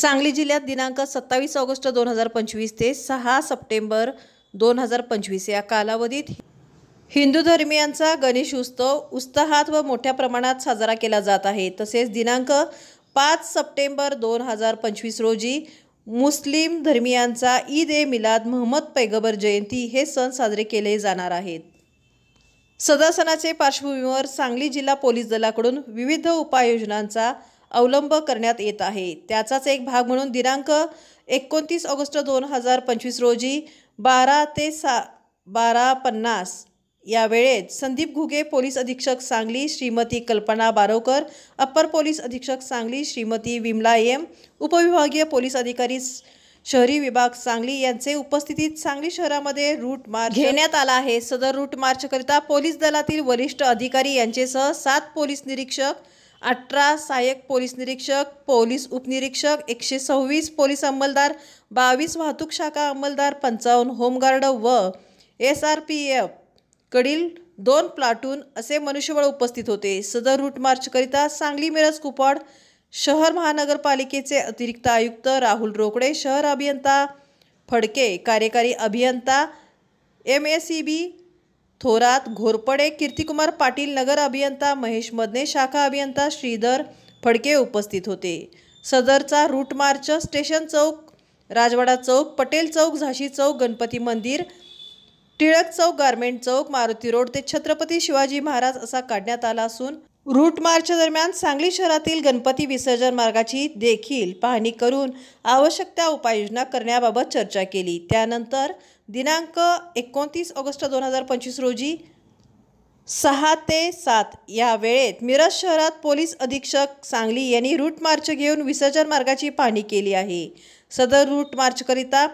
सांगली जिल्ह्यात दिनांक 27 ऑगस्ट 2025 ते 6 सप्टेंबर 2025 या कालावधीत हिंदू धर्मियांचा गणेश उत्सव उत्साहात व मोठ्या प्रमाणात साजरा केला जात आहे। तसेच दिनांक 5 सप्टेंबर 2025 रोजी मुस्लिम धर्मियांचा ईद ए मिलाद मोहम्मद पैगंबर जयंती हे सण साजरे केले जाणार आहेत। सदर सणाचे पार्श्वभूमीवर सांगली जिल्हा पोलीस दलाकडून विविध उपाययोजनांचा अवलंब करण्यात येत आहे। त्याचाच एक भाग म्हणून दिनांक 29 ऑगस्ट 2025 रोजी 12 ते 12:50 या वेळेत संदीप घुगे पोलीस अधीक्षक सांगली, श्रीमती कल्पना बारोकर अप्पर पोलीस अधीक्षक सांगली, श्रीमती विमला एम उपविभागीय पोलीस अधिकारी शहरी विभाग सांगली यांचे उपस्थितीत सांगली शहरामध्ये रूट मार्च घेण्यात आला आहे। सदर रूट मार्च करिता पोलीस दलातील वरिष्ठ अधिकारी यांचेसह 7 पोलीस निरीक्षक, 18 सहाय्यक पोलीस निरीक्षक, पोलीस उपनिरीक्षक, 126 पोलीस अंमलदार, 22 वाहतूक शाखा अंमलदार, 55 होमगार्ड व SRPF कडील 2 प्लाटून असे मनुष्यबळ उपस्थित होते। सदर रूट मार्च करिता सांगली, मिरज, कुपवाड शहर महानगरपालिकेचे अतिरिक्त आयुक्त राहुल रोकडे, शहर अभियंता फडके, कार्यकारी अभियंता MSEB थोरात, घोरपडे, कीर्तिकुमार पाटील, नगर अभियंता महेश मदने, शाखा अभियंता श्रीधर फडके उपस्थित होते। सदरचा रूट मार्च स्टेशन चौक, राजवाडा चौक, पटेल चौक, झाशी चौक, गणपती मंदिर, टिळक चौक, गारमेंट चौक, मारुती रोड ते छत्रपती शिवाजी महाराज असा काढण्यात आला असून रूट मार्च दरम्यान सांगली शहरातील गणपती विसर्जन मार्गाची देखील पाहणी करून आवश्यक त्या उपाययोजना करण्याबाबत चर्चा केली। त्यानंतर दिनांक 29 ऑगस्ट 2025 रोजी 6 ते 7 या वेळेत मिरज शहरात पोलीस अधीक्षक सांगली यांनी रूट मार्च घेऊन विसर्जन मार्गाची पाहणी केली आहे। सदर रूट मार्च करिता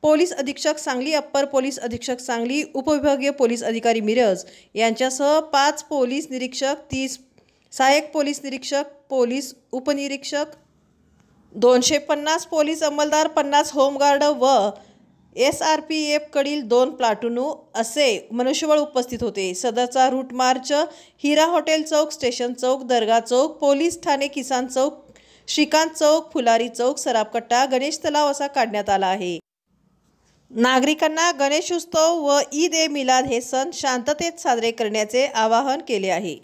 पोलीस अधीक्षक सांगली, अप्पर पोलीस अधीक्षक सांगली, उपविभागीय पोलीस अधिकारी मिरज यांच्यासह 5 पोलीस निरीक्षक, 30 सहाय्यक पोलीस निरीक्षक, पोलीस उपनिरीक्षक, 250 पोलीस अंमलदार, 50 होमगार्ड व SRPF कडील 2 प्लाटून असे मनुष्यबळ उपस्थित होते। सदरचा रूट मार्च हिरा हॉटेल चौक, स्टेशन चौक, दर्गा चौक, पोलीस ठाणे, किसान चौक, श्रीकांत चौक, फुलारी चौक, सराफकट्टा, गणेश तलाव असा काढण्यात आला आहे। नागरिकांना गणेश उत्सव व ईद ए मिलाद हे सण शांततेत साजरे करण्याचे आवाहन केले आहे।